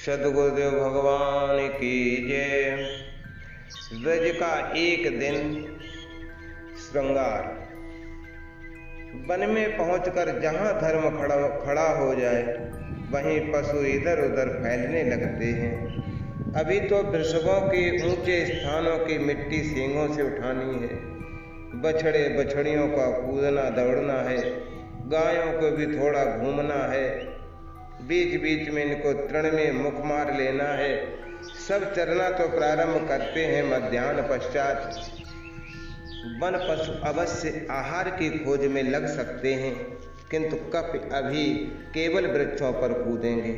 सद्गुरुदेव भगवान की जय। ब्रज का एक दिन श्रृंगार। वन में पहुंचकर जहां धर्म खड़ा हो जाए वहीं पशु इधर उधर फैलने लगते हैं। अभी तो वृषभों के ऊंचे स्थानों की मिट्टी सींगों से उठानी है, बछड़े बछड़ियों का कूदना दौड़ना है, गायों को भी थोड़ा घूमना है, बीच बीच में इनको तृण में मुख मार लेना है। सब चरना तो प्रारंभ करते हैं मध्याह्न पश्चात। वन पशु अवश्य आहार की खोज में लग सकते हैं, किंतु कप अभी केवल वृक्षों पर कूदेंगे।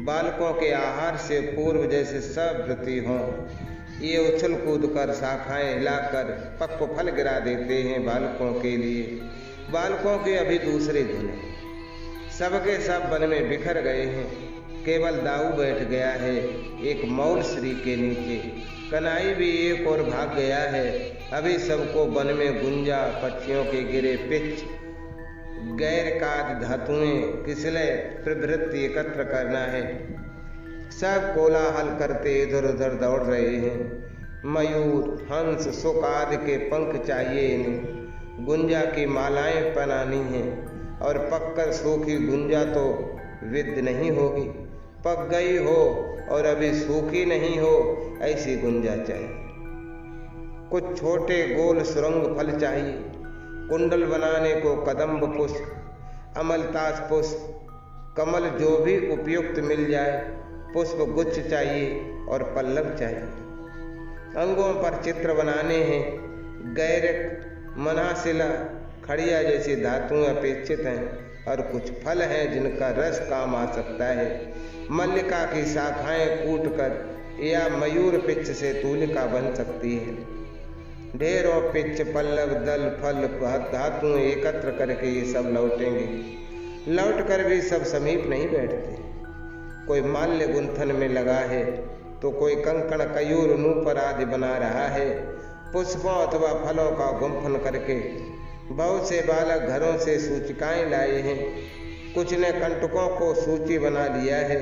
बालकों के आहार से पूर्व जैसे सब वृत्ति हों, ये उछल कूद कर शाखाएं हिलाकर पक्व फल गिरा देते हैं बालकों के लिए। बालकों के अभी दूसरे धुन हैं। सबके सब वन में बिखर गए हैं, केवल दाऊ बैठ गया है एक मौल श्री के नीचे। कन्हई भी एक और भाग गया है। अभी सबको वन में गुंजा, पक्षियों के गिरे पिच, गैर काद धातुएं, किसले प्रवृत्ति एकत्र करना है। सब कोलाहल करते इधर उधर दौड़ रहे हैं। मयूर, हंस, सुक आदि के पंख चाहिए इन्हें। गुंजा की मालाएं पहनानी हैं, और पककर सूखी गुंजा तो विद्ध नहीं होगी। पक गई हो और अभी सूखी नहीं हो, ऐसी गुंजा चाहिए। कुछ छोटे गोल सुरंग फल चाहिए। कुंडल बनाने को कदम्ब पुष्प, अमलतास पुष्प, कमल जो भी उपयुक्त मिल जाए। पुष्प गुच्छ चाहिए और पल्लव चाहिए। अंगों पर चित्र बनाने हैं। गैरक, मनासिला, खड़िया जैसी धातुएं अपेक्षित हैं, और कुछ फल हैं जिनका रस काम आ सकता है। मल्लिका की शाखाएं कूटकर या मयूर पिच्छ से तूलिका बन सकती है। ढेरों पिच्छ, पल्लव, दल, फल, धातुएं एकत्र करके ये सब लौटेंगे। लौट कर भी सब समीप नहीं बैठते। कोई माल्य गुंथन में लगा है तो कोई कंकण, कयूर, नूपुर आदि बना रहा है। पुष्पों अथवा फलों का गुंफन करके बहुत से बालक घरों से सूचिकाएं लाए हैं। कुछ ने कंटकों को सूची बना लिया है।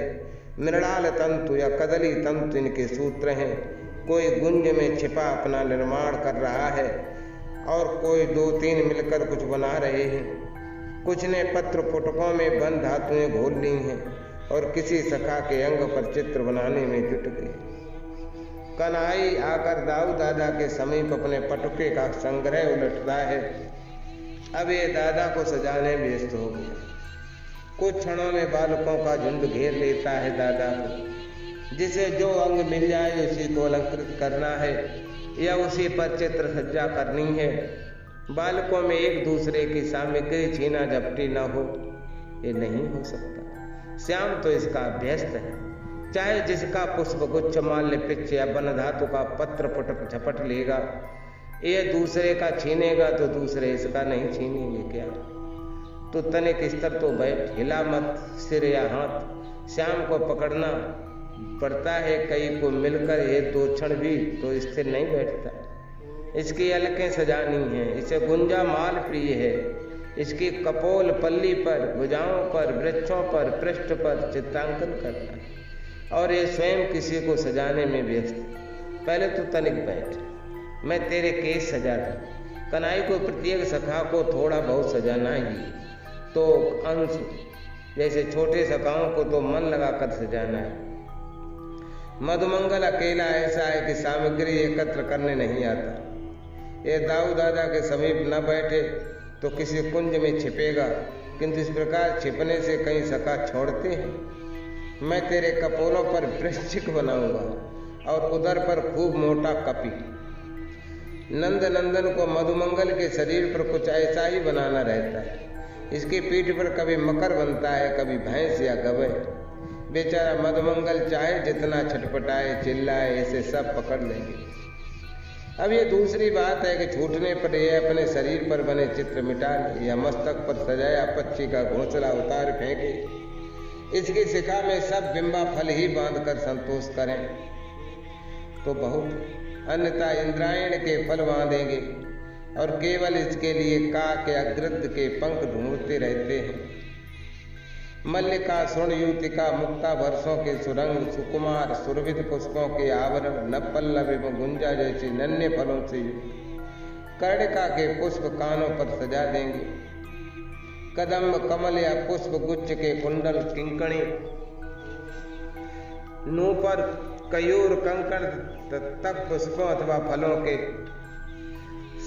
मृणाल तंतु या कदली तंतु इनके सूत्र हैं। कोई गुंज में छिपा अपना निर्माण कर रहा है, और कोई दो तीन मिलकर कुछ बना रहे हैं। कुछ ने पत्र पुटकों में बंद धातुएं घोल ली हैं, और किसी सखा के अंग पर चित्र बनाने में जुट गए। कन्हई आकर दाऊ दादा के समीप अपने पटुके का संग्रह उलटता है। अब ये दादा को सजाने में व्यस्त हो गया। कुछ क्षणों में बालकों का झुंड घेर लेता है दादा को। जिसे जो अंग मिल जाए उसी को अलंकृत करना है, या उसी पर चित्र सज्जा करनी है। बालकों में एक दूसरे की सामग्री छीना झपटी न हो, ये नहीं हो सकता। श्याम तो इसका अभ्यस्त है। चाहे जिसका पुष्प गुच्छ, माल्य, पिच्छ या वन धातु का पत्र पुटक झपट लेगा, ये दूसरे का छीनेगा तो दूसरे इसका नहीं छीनेंगे क्या? तो तनिक स्तर तो बैठ, हिला मत सिर या हाथ। श्याम को पकड़ना पड़ता है। कई को मिलकर ये दो क्षण भी तो स्थिर नहीं बैठता। इसकी अलकें सजानी हैं। इसे गुंजा माल प्रिय है। इसकी कपोल पल्ली पर, भुजाओं पर, वृक्षों पर, पृष्ठ पर चित्रांकन करना है, और ये स्वयं किसी को सजाने में व्यस्त। पहले तो तनिक बैठ, मैं तेरे केस सजा दूं। कन्हई को प्रत्येक सखा को थोड़ा बहुत सजाना ही, तो अंश जैसे छोटे सखाओं को तो मन लगाकर सजाना है। मधुमंगल अकेला ऐसा है कि सामग्री एकत्र करने नहीं आता। ये दाऊ दादा के समीप न बैठे तो किसी कुंज में छिपेगा, किंतु इस प्रकार छिपने से कहीं सखा छोड़ते हैं। मैं तेरे कपोलों पर वृश्चिक बनाऊंगा और उदर पर खूब मोटा कपी। नंद नंदन को मधुमंगल के शरीर पर कुछ ऐसा ही बनाना रहता है। इसकी पीठ पर कभी मकर बनता है, कभी भैंस या गवै। बेचारा मधुमंगल चाहे जितना छटपटाए चिल्लाए, इसे सब पकड़ लेंगे। अब ये दूसरी बात है कि छूटने पर यह अपने शरीर पर बने चित्र मिटा ले, या मस्तक पर सजाया पक्षी का घोंसला उतार फेंके। इसकी शिखा में सब बिंबा फल ही बांधकर संतोष करें तो बहुत, अन्यथा इंद्रायण के फल बांधेंगे, और केवल इसके लिए काक या गृद्ध के पंख ढूंढते रहते हैं। मल्लिका स्वर्ण युतिका मुक्ता वर्षों के सुरंग सुकुमार सुरभित पुष्पों के आवरण नवपल्लव एवं गुंजा जैसे नन्हे फलों से युक्त कर्णिका के पुष्प कानों पर सजा देंगे। कदम्ब कमल या पुष्प गुच्छ के कुंडल किंकणी नूपुर कयूर कंकड़ तक पुष्पों अथवा फलों के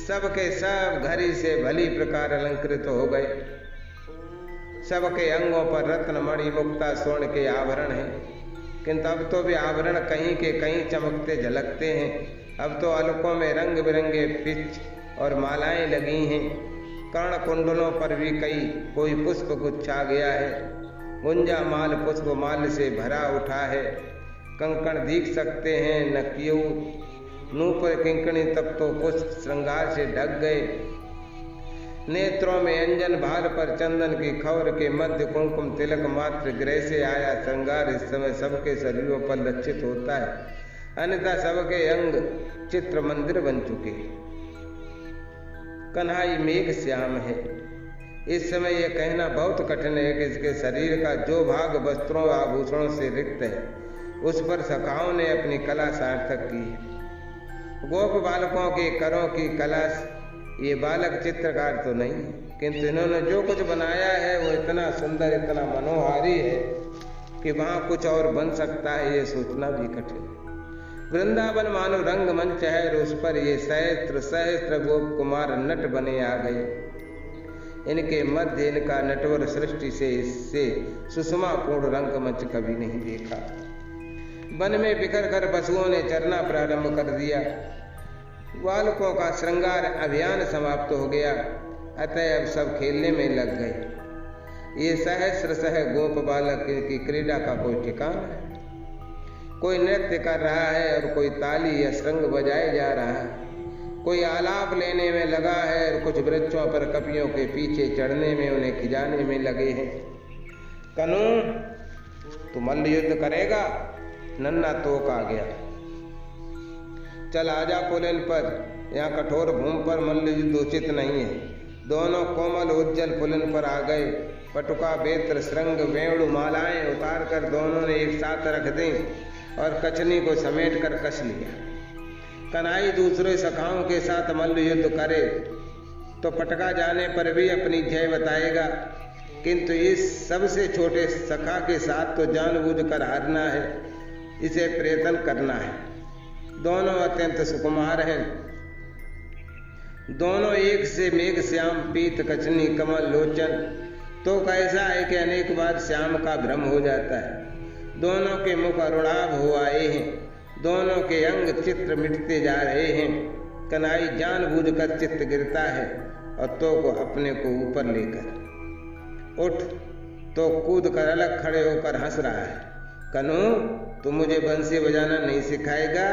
सबके सब घड़ी से भली प्रकार अलंकृत हो गए। सबके अंगों पर रत्न मणि मुक्ता स्वर्ण के आभरण हैं, किंतु अब तो भी आभरण कहीं के कहीं चमकते झलकते हैं। अब तो अलकों में रंग बिरंगे पिच और मालाएं लगी हैं। कर्ण कुंडलों पर भी कोई पुष्प गुच्छ आ गया है। गुंजा माल पुष्प माल से भरा उठा है। कंकण दिख सकते हैं न क्यों नूपुर किंकणी तब तो पुष्प श्रृंगार से ढक गए। नेत्रों में अंजन भार पर चंदन की खौर के मध्य कुमकुम तिलक मात्र गृह से आया श्रृंगार इस समय सबके शरीरों पर लक्षित होता है। अन्यथा सबके अंग चित्र मंदिर बन चुके। कन्हाई मेघ श्याम है। इस समय यह कहना बहुत कठिन है कि इसके शरीर का जो भाग वस्त्रों आभूषणों से रिक्त है उस पर सखाओं ने अपनी कला सार्थक की है। गोप बालकों के करों की कला ये बालक चित्रकार तो नहीं, किंतु इन्होंने जो कुछ बनाया है वो इतना सुंदर इतना मनोहारी है कि वहाँ कुछ और बन सकता है ये सोचना भी कठिन है। वृंदावन मानो रंगमंच है और उस पर ये सहस्त्र सहस्त्र गोप कुमार नट बने आ गए। इनके मध्य इनका नटवर सृष्टि से इससे सुषमापूर्ण रंगमंच कभी नहीं देखा। वन में बिखर कर पशुओं ने चरना प्रारंभ कर दिया। बालकों का श्रृंगार अभियान समाप्त हो गया, अतः अब सब खेलने में लग गए। ये सहस्र सह गोप बालक की क्रीड़ा का कोई ठिकाना है। कोई नृत्य कर रहा है और कोई ताली या श्रृंग बजाए जा रहा है। कोई आलाप लेने में लगा है और कुछ वृक्षों पर कपियों के पीछे चढ़ने में उन्हें खिजाने में लगे हैं। कनू तू मल्ल युद्ध करेगा? नन्ना तोक आ गया। चल आजा पुलिन पर, यहाँ कठोर भूमि पर मल्ल युद्ध उचित नहीं है। दोनों कोमल उज्जवल पुलिन पर आ गए। पटुका बेत्र श्रृंग वेणु मालाएं उतार कर दोनों ने एक साथ रख दी और कचनी को समेट कर कस लिया। कन्हाई दूसरे सखाओं के साथ मल्ल युद्ध करे तो पटका जाने पर भी अपनी जय बताएगा, किंतु इस सबसे छोटे सखा के साथ तो जानबूझकर हारना है, इसे प्रयत्न करना है। दोनों अत्यंत सुकुमार हैं। दोनों एक से मेघ श्याम पीत कचनी कमल लोचन तो कैसा है कि अनेक बार श्याम का भ्रम हो जाता है। दोनों के मुख अरुणाभ हो आए हैं। दोनों के अंग चित्र मिटते जा रहे हैं। कन्हाई जानबूझकर चित्त गिरता है और तो को अपने को ऊपर लेकर उठ तो कूद कर अलग खड़े होकर हंस रहा है। कनू तू मुझे बंसी बजाना नहीं सिखाएगा?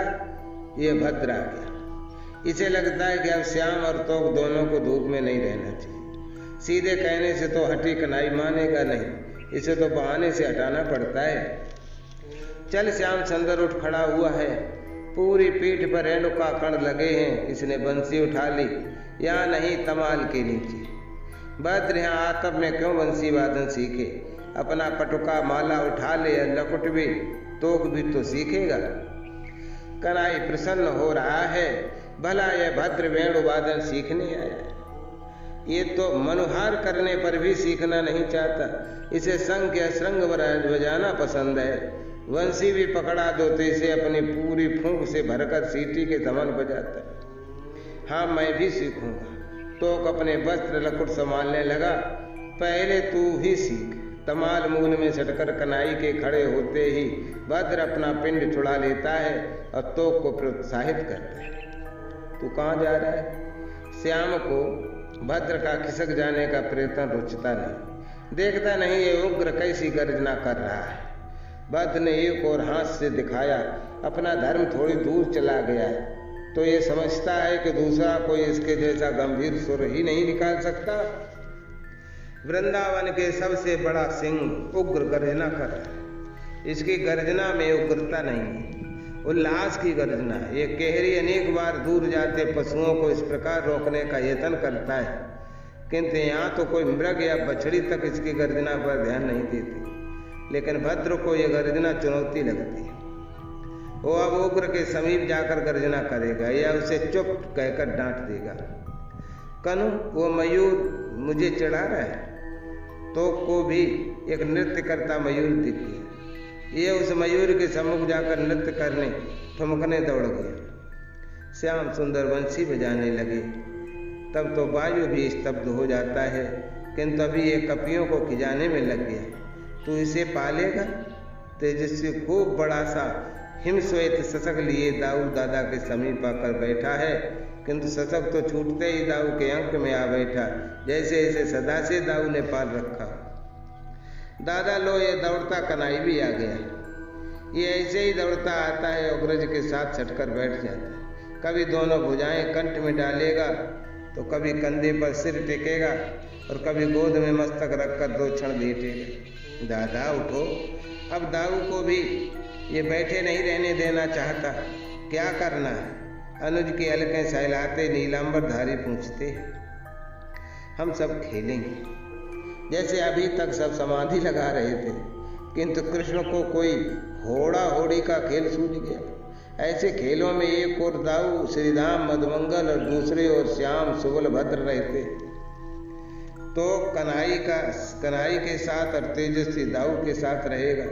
ये भद्र आ गया। इसे लगता है कि अब श्याम और तोक दोनों को धूप में नहीं रहना चाहिए। सीधे कहने से तो हठी कन्हाई मानेगा नहीं, इसे तो बहाने से हटाना पड़ता है। चल श्याम सुंदर उठ खड़ा हुआ है। पूरी पीठ पर रेणुका कण लगे हैं। इसने बंसी उठा ली। यहाँ नहीं तमाल के नीचे। भद्र यहाँ आतप में क्यों बंसी वादन सीखे? अपना पटुका माला उठा ले, लकुट भी तोक भी तो सीखेगा। कन्हाई प्रसन्न हो रहा है। भला यह भद्र वेणु वादन सीखने आया है। ये तो मनुहार करने पर भी सीखना नहीं चाहता। इसे संग या श्रृंग बजाना पसंद है। वंशी भी पकड़ा दो तो इसे अपनी पूरी फूंक से भरकर सीटी के धमन बजाता है। हाँ मैं भी सीखूंगा। तोक अपने वस्त्र लकुट संभालने लगा। पहले तू ही सीख। तमाल मूल में सटकर कन्हाई के खड़े होते ही भद्र अपना पिंड छुड़ा लेता है और तोक को प्रोत्साहित करता है। तू कहाँ जा रहा है? श्याम को भद्र का खिसक जाने का प्रयत्न रुचता नहीं। देखता नहीं ये उग्र कैसी गर्जना कर रहा है। भद्र ने एक और हाथ से दिखाया। अपना धर्म थोड़ी दूर चला गया है तो ये समझता है कि दूसरा कोई इसके जैसा गंभीर सुर ही नहीं निकाल सकता। वृंदावन के सबसे बड़ा सिंह उग्र गर्जना कर रहा है। इसकी गर्जना में उग्रता नहीं है, उल्लास की गर्जना है। ये केहरी अनेक बार दूर जाते पशुओं को इस प्रकार रोकने का यत्न करता है किंतु यहाँ तो कोई मृग या बछड़ी तक इसकी गर्जना पर ध्यान नहीं देती, लेकिन भद्र को यह गर्जना चुनौती लगती है। वो अब उग्र के समीप जाकर गर्जना करेगा या उसे चुप कहकर डांट देगा। कनु, वो मयूर मुझे चढ़ा रहा है। तो को भी एक नृत्य करता मयूर दिख गया। ये उस मयूर के सम्मुख जाकर नृत्य करने ठुमकने दौड़ गया। श्याम सुंदर बंसी बजाने लगे। तब तो वायु भी स्तब्ध हो जाता है, किंतु अभी ये कपियों को खिजाने में लग गया। तू इसे पालेगा? तेजस्वी खूब बड़ा सा हिमश्वेत शशक लिए दाऊ दादा के समीप आकर बैठा है, किंतु शशक तो छूटते ही दाऊ के अंक में आ बैठा, जैसे इसे सदा से दाऊ ने पाल रखा। दादा लो, ये दौड़ता कन्हई भी आ गया। ये ऐसे ही दौड़ता आता है, अग्रज के साथ सटकर बैठ जाता है। कभी दोनों भुजाएं कंठ में डालेगा, तो कभी कंधे पर सिर टेकेगा और कभी गोद में मस्तक रखकर 2 क्षण लेटेगा। दादा उठो। अब दाऊ को भी ये बैठे नहीं रहने देना चाहता। क्या करना है? अनुज के हल्के सहलाते नीलांबरधारी पूछते, हम सब खेलेंगे। जैसे अभी तक सब समाधि लगा रहे थे, किंतु कृष्ण को कोई होड़ा होड़ी का खेल सूझ गया। ऐसे खेलों में एक ओर दाऊ श्रीधाम मधुमंगल और दूसरे ओर श्याम सुबल भद्र रहते, तो कन्हई के साथ और तेजस्वी दाऊ के साथ रहेगा।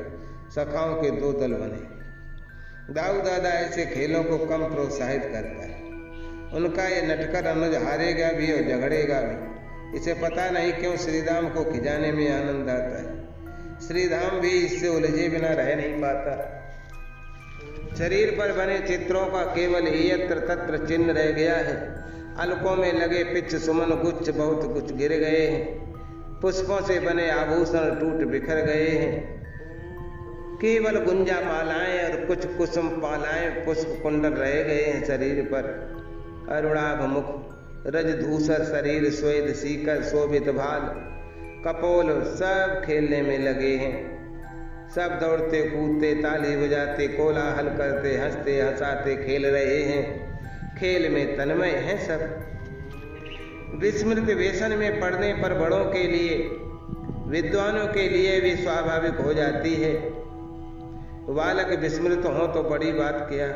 सखाओं के 2 दल बने। दाऊ दादा ऐसे खेलों को कम प्रोत्साहित करता है। उनका ये नटकर अनुज हारेगा भी और झगड़ेगा भी। इसे पता नहीं क्यों श्रीधाम को खिजाने में आनंद आता है। श्रीधाम भी इससे उलझे बिना रह नहीं पाता। शरीर पर बने चित्रों का केवल यत्र तत्र चिन्ह रह गया है। अलकों में लगे पिच्छ सुमन गुच्छ बहुत कुछ गिर गए हैं। पुष्पों से बने आभूषण टूट बिखर गए हैं। केवल गुंजा मालाएं और कुछ कुसुम पालाएं पुष्प कुंडल रह गए हैं शरीर पर। अरुणाभ मुख, रजधूसर शरीर, श्वेत सीकर, शोभित भाल, कपोल सब खेलने में लगे हैं। सब दौड़ते कूदते, ताली बजाते, कोलाहल करते, हंसते हंसाते खेल रहे हैं। खेल में तन्मय हैं सब। विस्मृत व्यसन में पड़ने पर बड़ों के लिए, विद्वानों के लिए भी स्वाभाविक हो जाती है। बालक विस्मृत हो तो बड़ी बात क्या,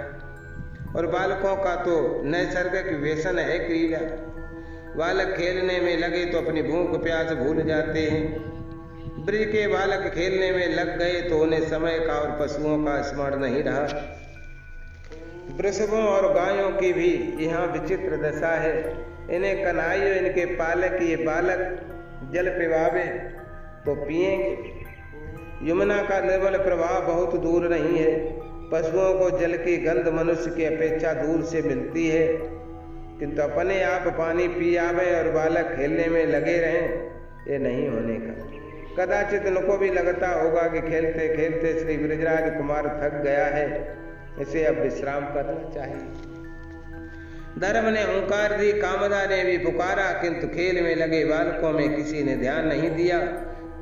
और बालकों का तो नैसर्गिक व्यसन है क्रीड़ा। बालक खेलने में लगे तो अपनी भूख प्यास भूल जाते हैं। ब्रज के बालक खेलने में लग गए तो उन्हें समय का और पशुओं का स्मरण नहीं रहा। वृषभों और गायों की भी यहाँ विचित्र दशा है। इन्हें कन्हई इनके पालक ये बालक जल पिवावे तो पिएंगे। यमुना का निर्मल प्रवाह बहुत दूर नहीं है। पशुओं को जल की गंध मनुष्य की अपेक्षा दूर से मिलती है, किंतु अपने आप पानी पी आवे और बालक खेलने में लगे रहें, ये नहीं होने का। कदाचित इनको भी लगता होगा कि खेलते खेलते श्री ब्रजराज कुमार थक गया है, इसे अब विश्राम करना चाहिए। धर्म ने हुंकार दी, कामदा ने भी पुकारा, किंतु खेल में लगे बालकों में किसी ने ध्यान नहीं दिया।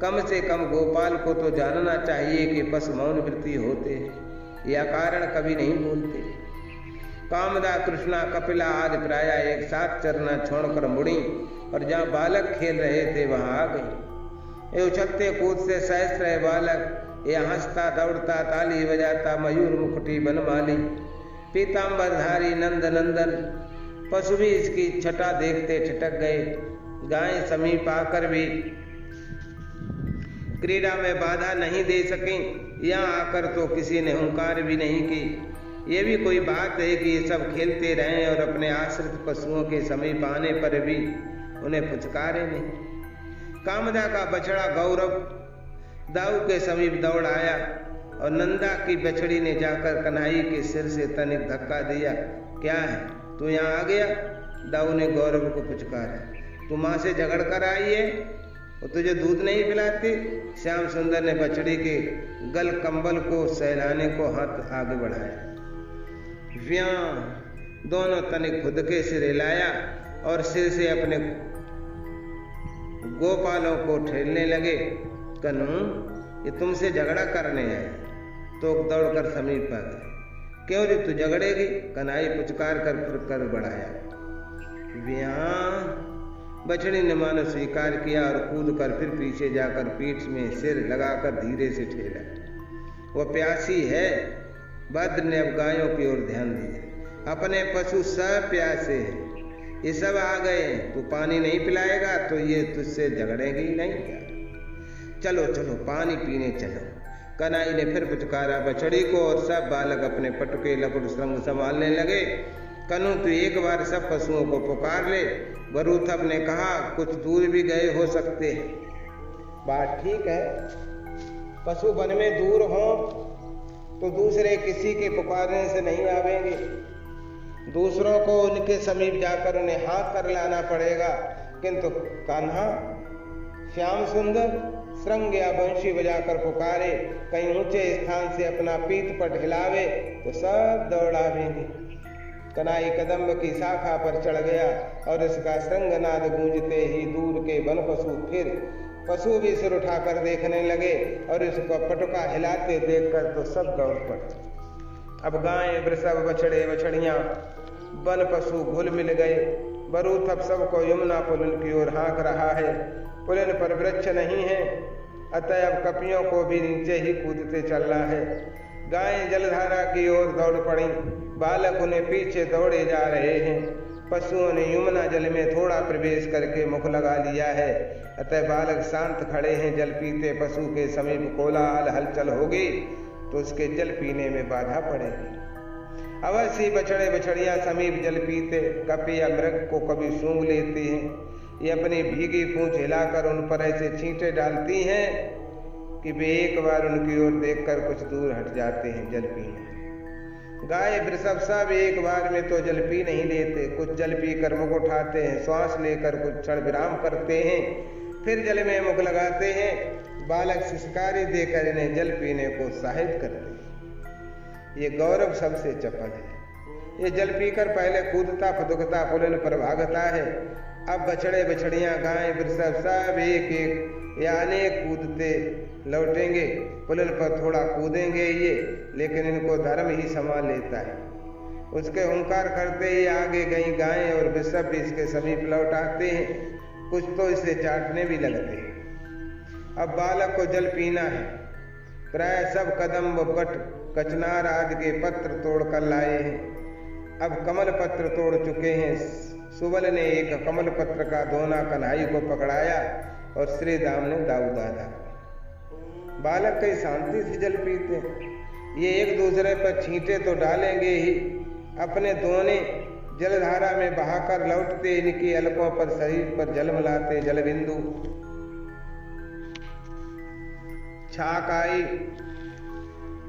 कम से कम गोपाल को तो जानना चाहिए कि पशु मौन वृत्ति होते हैं, यह कारण कभी नहीं बोलते। कामदा, कृष्णा, कपिला आदि प्राय एक साथ चरना छोड़कर मुड़ी और जहाँ बालक खेल रहे थे वहां आ गई। ये उछलते कूदते सहस्त्र है बालक, ये हंसता दौड़ता ताली बजाता मयूर मुकुटी बनमाली, पीताम्बरधारी नंद नंदन। पशु भी इसकी छटा देखते ठिठक गए। गायें समीप आकर भी क्रीड़ा में बाधा नहीं दे सकें। यहाँ आकर तो किसी ने हुंकार भी नहीं की। ये भी कोई बात है कि ये सब खेलते रहें और अपने आश्रित पशुओं के समीप आने पर भी उन्हें पुचकारे नहीं। कामदा का बछड़ा गौरव दाऊ के समीप दौड़ आया और नंदा की बछड़ी ने जाकर कन्हई के सिर से तनिक धक्का दिया। क्या है, तू यहाँ आ गया? दाऊ ने गौरव को पुचकारा। तू माँ से झगड़ कर आई है, वो तुझे दूध नहीं पिलाती? श्याम सुंदर ने बछड़ी के गल कंबल को सहलाने को हाथ आगे बढ़ाया। व्यां दोनों तनिक खुद के सिर हिलाया और सिर से अपने गोपालों को ठेलने लगे। कन्हू, ये तुमसे झगड़ा करने आए। तो दौड़कर समीप आ गए। क्यों रे, तू झगड़ेगी? कन्हई पुचकार कर फिर कर बढ़ाया। व्यां बछड़ी ने मानो स्वीकार किया और कूद कर फिर पीछे जाकर पीठ में सिर लगाकर धीरे से ठेला। वह प्यासी है। भद्र ने अब गायों की ओर ध्यान दिया। अपने पशु सब प्यासे हैं, ये सब आ गए हैं, तू पानी नहीं पिलाएगा तो ये तुझसे झगड़ेंगे ही नहीं क्या? चलो चलो पानी पीने चलो। कन्हई ने फिर पुचकारा बछड़ी को और सब बालक अपने पटुके लकुट श्रृंग संभालने लगे। कन्हू तू एक बार सब पशुओं को पुकार ले। बरूथब ने कहा कुछ दूर भी गए हो सकते हैं। बात ठीक है, पशु वन में दूर हो तो दूसरे किसी के पुकारने से नहीं आवेंगे, दूसरों को उनके समीप जाकर उन्हें हाँक कर लाना पड़ेगा। किंतु कान्हा श्याम सुंदर श्रृंग या बंशी बजाकर पुकारे, कहीं ऊंचे स्थान से अपना पीठ पर हिलावे तो सब दौड़ावेंगे। कन्हई कदम्ब की शाखा पर चढ़ गया और इसका श्रृंगनाद गूंजते ही दूर के वन पशु भी सिर उठाकर देखने लगे और इसको पटुका हिलाते देखकर तो सब दौड़ पड़े। अब गायें, वृषभ, बछड़े, बछड़ियां, वन पशु घुल मिल गए। बरूथब सबको यमुना पुलिन की ओर हाँक रहा है। पुलिन पर वृक्ष नहीं है, अतः अब कपियों को भी नीचे ही कूदते चलना है। गायें जलधारा की ओर दौड़ पड़ी, बालक उन्हें पीछे दौड़े जा रहे हैं। पशुओं ने यमुना जल में थोड़ा प्रवेश करके मुख लगा लिया है, अतः बालक शांत खड़े हैं। जल पीते पशु के समीप कोलाहल हलचल होगी तो उसके जल पीने में बाधा पड़ेगी। अवश्य बछड़े बछड़ियां समीप जल पीते कपि या मृग को कभी सूंघ लेती हैं। ये अपनी भीगी पूंछ हिलाकर उन पर ऐसे छींटे डालती हैं कि वे एक बार उनकी ओर देखकर कुछ दूर हट जाते हैं जल पीने। गाय, वृषभ सब एक बार में तो जल पी नहीं लेते, कुछ जल पीकर मुख उठाते हैं, श्वास लेकर कुछ क्षण विराम करते हैं, फिर जल में मुख लगाते हैं। बालक शिकारी देकर इन्हें जल पीने को उत्साहित करते हैं। ये गौरव सबसे चपल है। ये जल पीकर पहले कूदता फुदकता पुलिन पर भागता है। अब बछड़े बछड़ियां, गाय, वृषभ सब एक एक या अनेक कूदते लौटेंगे। पुलिन पर थोड़ा कूदेंगे ये, लेकिन इनको धर्म ही संभाल लेता है। उसके हुंकार करते ही आगे गई गायें और वृषभ भी इसके समीप लौट आते हैं, कुछ तो इसे चाटने भी लगते हैं। अब बालक को जल पीना है। प्राय सब कदम्ब, बट, कचनार आदि के पत्र तोड़ कर लाए हैं। अब कमल पत्र तोड़ चुके हैं। सुबल ने एक कमल पत्र का दोना कन्हई को पकड़ाया और श्री दाम ने दाऊ दादा। बालक कई शांति से जल पीते, ये एक दूसरे पर छींटे तो डालेंगे ही, अपने दोने जलधारा में बहाकर लौटते इनकी अलकों पर शरीर पर जल मिलाते। जल बिंदु छाक आई।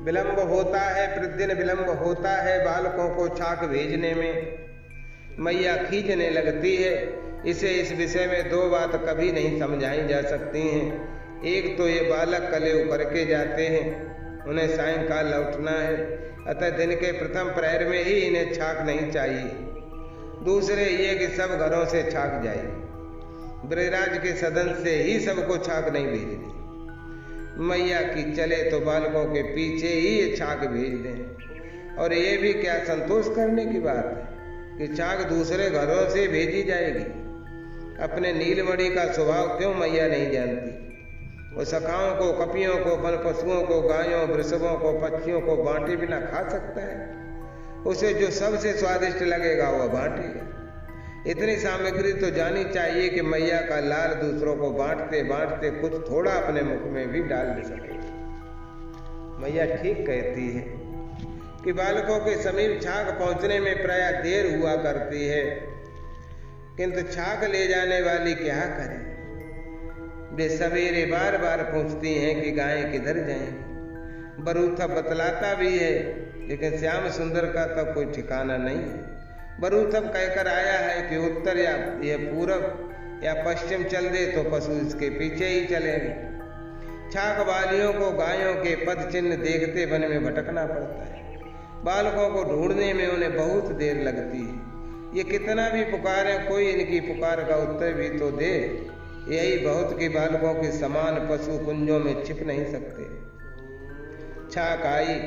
विलंब होता है, प्रतिदिन विलंब होता है बालकों को छाक भेजने में। मैया खींचने लगती है। इसे इस विषय में दो बात कभी नहीं समझाई जा सकती हैं। एक तो ये बालक कलेव करके जाते हैं, उन्हें सायंकाल लौटना है, अतः दिन के प्रथम प्रहर में ही इन्हें छाक नहीं चाहिए। दूसरे ये कि सब घरों से छाक जाए, ब्रजराज के सदन से ही सबको छाक नहीं भेजनी। मैया की चले तो बालकों के पीछे ही ये छाक भेज दें। और ये भी क्या संतोष करने की बात है कि छाक दूसरे घरों से भेजी जाएगी। अपने नीलमणि का स्वभाव क्यों मैया नहीं जानती? वो सखाओं को, कपियों को, वन पशुओं को, गायों, वृषभों को, पक्षियों को बांटे बिना खा सकता है। उसे जो सबसे स्वादिष्ट लगेगा वह बांटेगा। इतनी सामग्री तो जानी चाहिए कि मैया का लाल दूसरों को बांटते बांटते कुछ थोड़ा अपने मुख में भी डाल दे सके। मैया ठीक कहती है कि बालकों के समीप छाक पहुंचने में प्राय देर हुआ करती है, किंतु छाक ले जाने वाली क्या करे? वे सवेरे बार बार पूछती हैं कि गायें किधर जाएं। बरूथा बतलाता भी है, लेकिन श्याम सुंदर का तो कोई ठिकाना नहीं है। बरूथब कहकर आया है कि उत्तर या यह पूरब या पश्चिम चल दे तो पशु इसके पीछे ही चलेंगे। छाक वालियों को गायों के पद चिन्ह देखते वन में भटकना पड़ता है। बालकों को ढूंढने में उन्हें बहुत देर लगती है। ये कितना भी पुकारे, कोई इनकी पुकार का उत्तर भी तो दे। यही बहुत कि बालकों के समान पशु कुंजों में छिप नहीं सकते। छाक आई।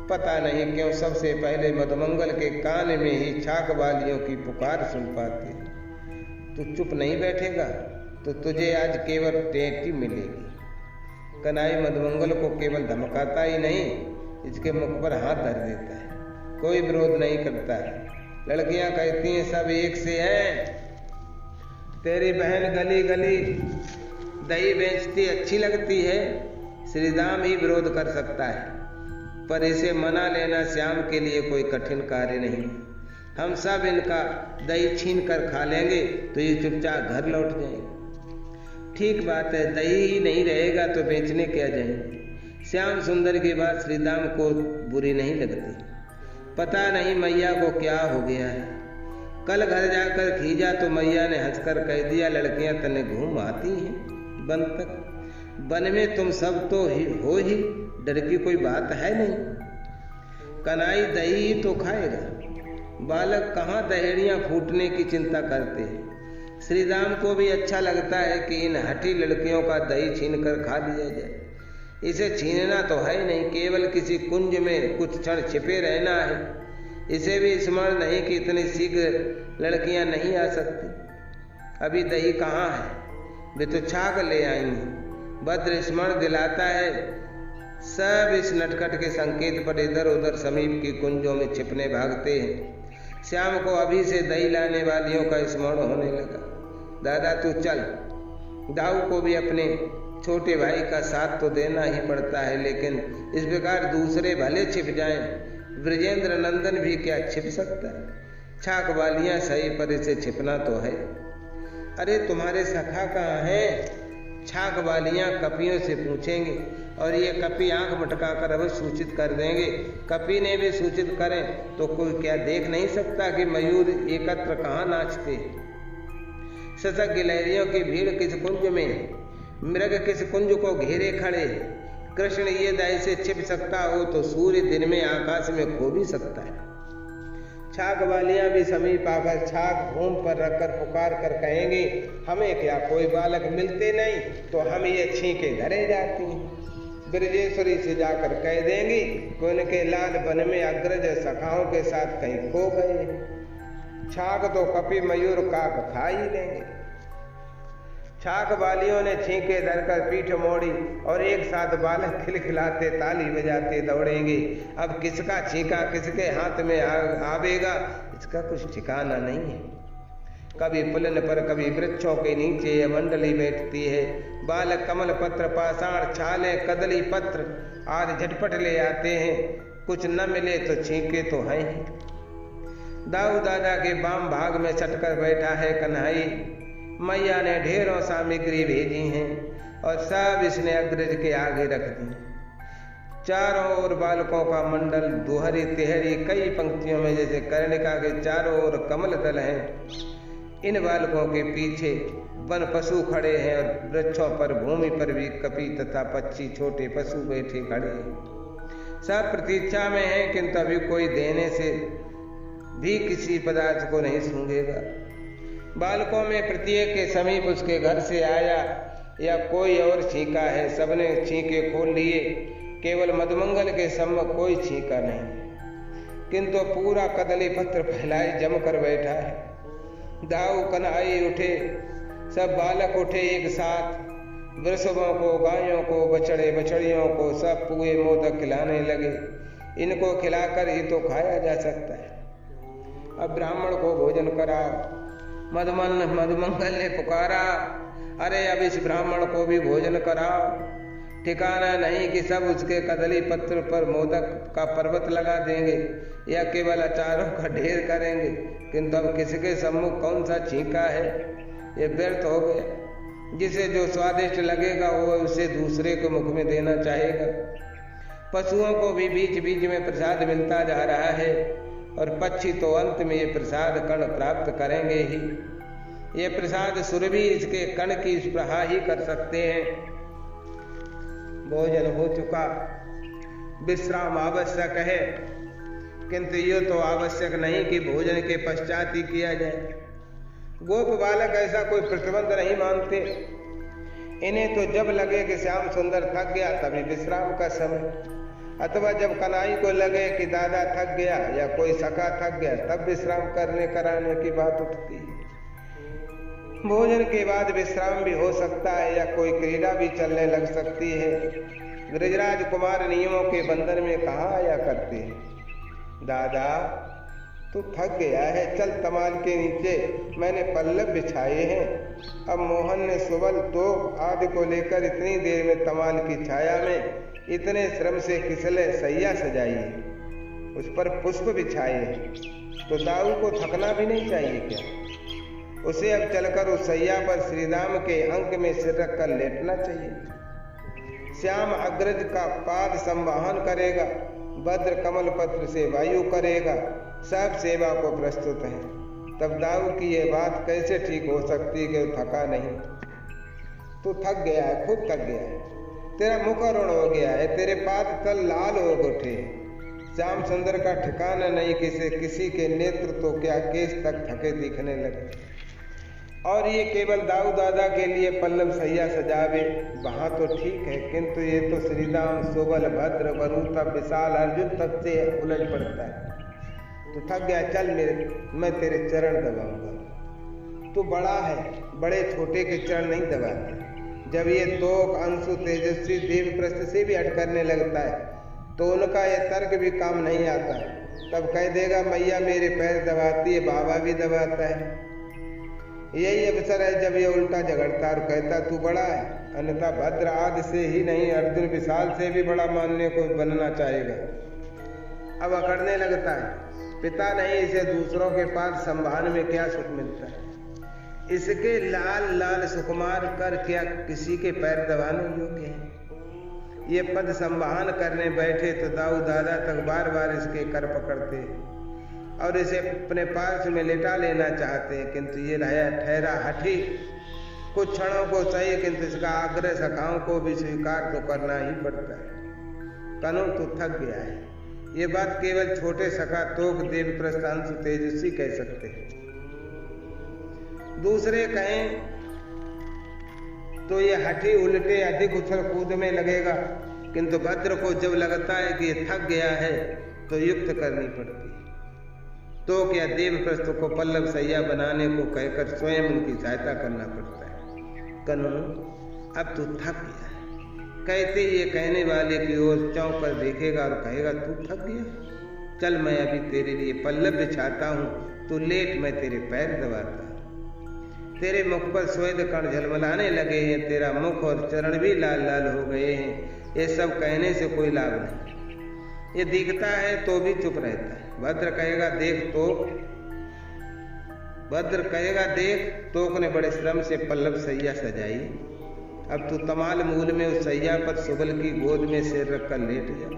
पता नहीं क्यों सबसे पहले मधुमंगल के कान में ही छाक वालियों की पुकार सुन पाती। तू चुप नहीं बैठेगा तो तुझे आज केवल टेटी मिलेगी। कन्हई मधुमंगल को केवल धमकाता ही नहीं, इसके मुख पर हाथ धर देता है, कोई विरोध नहीं करता है। लड़कियां कहती हैं सब एक से हैं, तेरी बहन गली गली दही बेचती अच्छी लगती है, श्री राम ही विरोध कर सकता है, पर इसे मना लेना श्याम के लिए कोई कठिन कार्य नहीं। हम सब इनका दही छीन कर खा लेंगे तो ये चुपचाप घर लौट जाएंगे। ठीक बात है, दही ही नहीं रहेगा तो बेचने क्या जाएंगे। श्याम सुंदर की बात श्री राम को बुरी नहीं लगती। पता नहीं मैया को क्या हो गया है। कल घर जाकर खींचा तो मैया ने हंसकर कह दिया, लड़कियां तने घूम आती हैं वन तक, वन में तुम सब तो हो ही, डर की कोई बात है नहीं। कन्हई दही ही तो खाएगा, बालक कहाँ दहेड़ियां फूटने की चिंता करते हैं। श्री राम को भी अच्छा लगता है कि इन हठी लड़कियों का दही छीन कर खा लिया जाए। इसे छीनना तो है नहीं, केवल किसी कुंज में कुछ क्षण छिपे रहना है। इसे भी स्मरण नहीं कि इतनी शीघ्र लड़कियां नहीं आ सकती। अभी दही कहाँ है, वे तो छाग ले आएंगी। भद्र स्मरण दिलाता है, सब इस नटखट के संकेत पर इधर उधर समीप की कुंजों में छिपने भागते हैं। श्याम को अभी से दही लाने वालियों का स्मरण होने लगा। दादा तू चल। दाऊ को भी अपने छोटे भाई का साथ तो देना ही पड़ता है, लेकिन इस प्रकार दूसरे भले छिप जाएं, ब्रजेंद्र नंदन भी क्या छिप सकता है। छाक वालियां सही, पर इसे छिपना तो है। अरे तुम्हारे सखा कहाँ हैं? छाक वालियां कपियों से पूछेंगे और ये कपी आंख मटका कर अवश्य सूचित कर देंगे। कपी ने भी सूचित करें तो कोई क्या देख नहीं सकता कि मयूर एकत्र कहाँ नाचते। शतक गिलहरियों की भीड़ किस कुंज में, मृग किस कुंज को घेरे खड़े। कृष्ण ये दही से छिप सकता हो तो सूर्य दिन में आकाश में खो भी सकता है। छाक वालियां भी समीप आकर छाक भूम पर रखकर पुकार कर कहेंगी, हमें क्या कोई बालक मिलते नहीं तो हम ये छींके घरे जाती हैं। ब्रजेश्वरी से जाकर कह देंगी कि उनके लाल वन में अग्रज सखाओं के साथ कहीं खो गए। छाक तो कपि मयूर काक खा ही लेंगे। छाक वालियों ने छींके धरकर पीठ मोड़ी और एक साथ बालक खिलखिलाते ताली बजाते दौड़ेंगे। अब किसका छींका किसके हाथ में आवेगा इसका कुछ ठिकाना नहीं है। कभी पुलन पर कभी वृक्षों के नीचे यह मंडली बैठती है। बालक कमल पत्र पाषाण छाले कदली पत्र आदि झटपट ले आते हैं। कुछ न मिले तो छींके तो हैं ही। दाऊ दादा के बाम भाग में सटकर बैठा है कन्हई। मैया ने ढेरों सामग्री भेजी हैं और सब इसने अग्रज के आगे रख दी। चारों ओर बालकों का मंडल दुहरी तिहरी कई पंक्तियों में जैसे कर्णिका के चारों ओर कमल दल हैं। इन बालकों के पीछे वन पशु खड़े हैं और वृक्षों पर भूमि पर भी कपि तथा पक्षी छोटे पशु बैठे खड़े हैं। सब प्रतीक्षा में हैं, किंतु अभी कोई देने से भी किसी पदार्थ को नहीं सूंघेगा। बालकों में प्रत्येक के समीप उसके घर से आया या कोई और छींका है। सबने छींके खोल लिए, केवल मधुमंगल के सम्मुख कोई छींका नहीं, किंतु पूरा कदली पत्र फैलाए जमकर बैठा है। दाऊ कन्हई उठे, सब बालक उठे एक साथ। वृषभों को, गायों को, बछड़े बछड़ियों को सब पुए मोदक खिलाने लगे। इनको खिलाकर ही तो खाया जा सकता है। अब ब्राह्मण को भोजन कराओ। मधुमंगल ने पुकारा, अरे अब इस ब्राह्मण को भी भोजन कराओ। ठिकाना नहीं कि सब उसके कदली पत्र पर मोदक का पर्वत लगा देंगे या केवल अचारों का ढेर करेंगे, किंतु अब किसके सम्मुख कौन सा छींका है, ये व्यर्थ हो गया। जिसे जो स्वादिष्ट लगेगा वो उसे दूसरे को मुख में देना चाहेगा। पशुओं को भी बीच बीच में प्रसाद मिलता जा रहा है और पक्षी तो अंत में ये प्रसाद कण प्राप्त करेंगे ही। ये प्रसाद सुर भी इसके कण की स्पृहा ही कर सकते हैं। भोजन हो चुका, विश्राम आवश्यक है, किंतु ये तो आवश्यक नहीं कि भोजन के पश्चात ही किया जाए। गोप बालक ऐसा कोई प्रतिबंध नहीं मानते। इन्हें तो जब लगे कि श्याम सुंदर थक गया तभी विश्राम का समय, अथवा जब कन्हई को लगे कि दादा थक गया या कोई सखा थक गया तब विश्राम करने कराने की बात उठती है। भोजन के बाद विश्राम भी हो सकता है या कोई क्रीड़ा भी चलने लग सकती है। गृहराज कुमार नियमों के बंधन में कहाँ आया करते हैं। दादा तू थक गया है, चल तमाल के नीचे, मैंने पल्लव बिछाए हैं। अब मोहन ने सुबल तोक आदि को लेकर इतनी देर में तमाल की छाया में इतने श्रम से किसले सैया सजाई है, उस पर पुष्प बिछाए हैं, तो दाऊ को थकना भी नहीं चाहिए क्या? उसे अब चलकर उस सैया पर श्रीराम के अंक में सिर रखकर लेटना चाहिए। श्याम अग्रज का पाद संवाहन करेगा, भद्र कमल पत्र से वायु करेगा, सब सेवा को प्रस्तुत है। तब दाऊ की यह बात कैसे ठीक हो सकती कि थका नहीं? तू थक गया है, खूब थक गया है, तेरा मुख अरुण हो गया है, तेरे पाद तल लाल हो उठे। श्याम सुंदर का ठिकाना नहीं, किसी के नेत्र तो क्या केस तक थके दिखने लगे। और ये केवल दाऊ दादा के लिए पल्लव सैया सजावे, वहां तो ठीक है, किंतु ये तो श्रीराम सुबल भद्र वरुता विशाल अर्जुन तक से उलझ पड़ता है। तू थक गया, चल मैं तेरे चरण दबाऊंगा। तू बड़ा है, बड़े छोटे के चरण नहीं दबाते। जब ये तोक अंशु तेजस्वी देवप्रस्थ से भी हट करने लगता है तो उनका यह तर्क भी काम नहीं आता। तब कह देगा मैया मेरे पैर दबाती है, बाबा भी दबाता है। यही अवसर है जब ये उल्टा झगड़ता और कहता तू बड़ा है, अन्यथा भद्र आदि से ही नहीं अर्जुन विशाल से भी बड़ा मानने को बनना चाहेगा। अब अकड़ने लगता है, पिता नहीं इसे दूसरों के पास संभालने में क्या सुख मिलता है? इसके लाल लाल सुकुमार कर क्या किसी के पैर दबाने योग्य है? ये पद संभान करने बैठे तो दाऊ दादा तक बार बार इसके कर पकड़ते और इसे अपने पास में लेटा लेना चाहते हैं, किंतु ये ठहरा हठी। कुछ क्षणों को सही, किंतु इसका आग्रह सखाओं को भी स्वीकार तो करना ही पड़ता है। कनु तो थक गया है, ये बात केवल छोटे सखा तोक देवप्रस्थ अंशु तेजस्वी कह सकते हैं। दूसरे कहें तो ये हठी उल्टे अधिक उछल कूद में लगेगा, किंतु भद्र को जब लगता है कि ये थक गया है तो युक्त करनी पड़ती है। तो क्या देवप्रस्थ को पल्लव सैया बनाने को कहकर स्वयं उनकी सहायता करना पड़ता है। कनु अब तू थक गया है, कहते ये कहने वाले की ओर चौंक कर देखेगा और कहेगा तू थक गया, चल मैं अभी तेरे लिए पल्लव बिछाता हूँ, तू लेट, मैं तेरे पैर दबाता। तेरे मुख पर स्वेद कण झलमलाने लगे हैं, तेरा मुख और चरण भी लाल लाल हो गए हैं। ये सब कहने से कोई लाभ नहीं, ये दिखता है तो भी चुप रहता है। भद्र कहेगा देख तोक ने बड़े श्रम से पल्लव सैया सजाई, अब तू तमाल मूल में उस सैया पर सुबल की गोद में सिर रखकर लेट जा।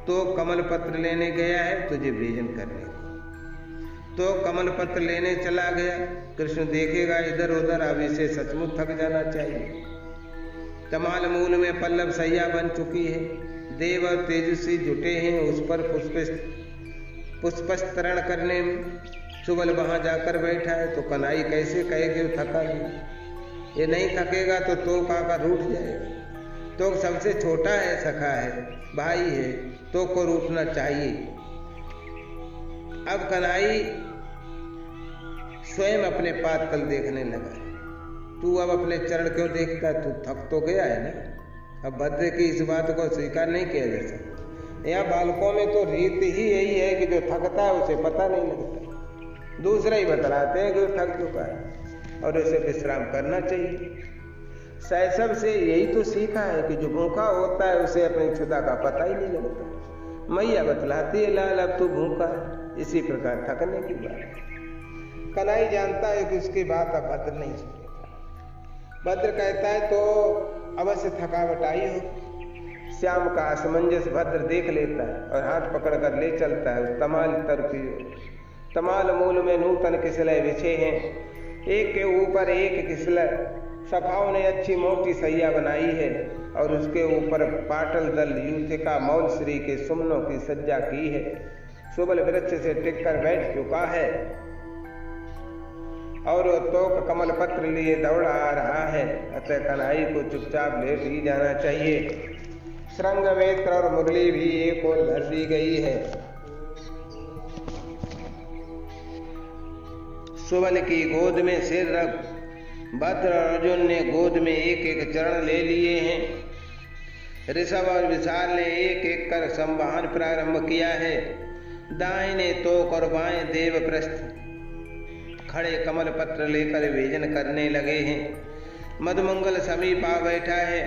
तो कमल पत्र लेने गया है तुझे भेजन करने को। तो कमल पत्र लेने चला गया, कृष्ण देखेगा इधर उधर, अब इसे सचमुच थक जाना चाहिए। तमाल मूल में पल्लव सैया बन चुकी है, देव और तेजस्वी जुटे हैं उस पर पुष्पस्तरण करने में। सुबल वहां जाकर बैठा है तो कन्हई कैसे कहे कि थका नहीं? ये नहीं थकेगा तो तोक आकर रूठ जाएगा। तोक सबसे छोटा है, सखा है, भाई है, तोक को रूठना चाहिए। अब कन्हई स्वयं अपने पाद तल देखने लगा। तू अब अपने चरण क्यों देखता? तू थक तो गया है ना। अब भद्र की इस बात को स्वीकार नहीं किया जा सकता। यहाँ बालकों में तो रीत ही यही है कि जो थकता है उसे पता नहीं लगता, दूसरा ही बतलाते हैं कि वो थक चुका है और उसे विश्राम करना चाहिए। शैशव से यही तो सीखा है कि जो भूखा होता है उसे अपनी क्षुधा का पता ही नहीं लगता। मैया बतलाती है लाल अब तू भूखा है, इसी प्रकार थकने की बात। कन्हई जानता है कि उसकी बात अब भद्र नहीं सुनेगा। भद्र कहता है तो अवश्य थकावट आई हो। श्याम का असमंजस भद्र देख लेता है और हाथ पकड़कर ले चलता है उस तमाल तर की ओर। तमाल मूल में नूतन किसले बिछे हैं, एक के ऊपर एक किसले। सखाओं ने अच्छी मोटी सैया बनाई है और उसके ऊपर पाटल दल यूथिका मौल श्री के सुमनों की सज्जा की है। सुबल वृक्ष से टिककर बैठ चुका है और तोक कमल पत्र लिए दौड़ आ रहा है, अतः कन्हई को चुपचाप लेट ही जाना चाहिए। श्रृंग वेत्र और मुरली भी एक ओर धर दी गई है। सुबल की गोद में सिर रख भद्र और अर्जुन ने गोद में एक एक चरण ले लिए हैं। ऋषभ और विशाल ने एक एक कर संवहन प्रारंभ किया है। दाहिने तोक और बाएं देवप्रस्थ खड़े कमल पत्र लेकर भेजन करने लगे हैं। मधुमंगल समीप आ बैठा है।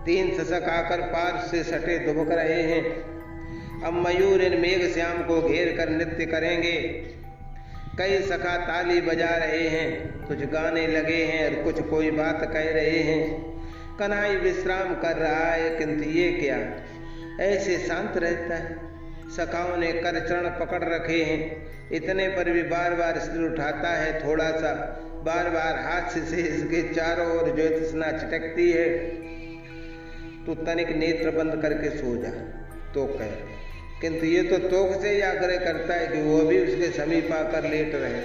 3 सशक आकर पार से सटे दुबक रहे हैं। अब मयूर इन मेघ श्याम को घेर कर नृत्य करेंगे। कई सखा ताली बजा रहे हैं, कुछ गाने लगे हैं और कुछ कोई बात कह रहे हैं। कन्हई विश्राम कर रहा है, किंतु ये क्या ऐसे शांत रहता है। सखाओं ने कर चरण पकड़ रखे हैं। इतने पर भी बार बार सिर उठाता है। थोड़ा सा बार बार हाथ से इसके चारों ओर ज्योतिषना छिटकती है। तू तनिक नेत्र बंद करके सो जा तो कह, किंतु ये तो तोक से ही आग्रह करता है कि वो भी उसके समीप आकर लेट रहे।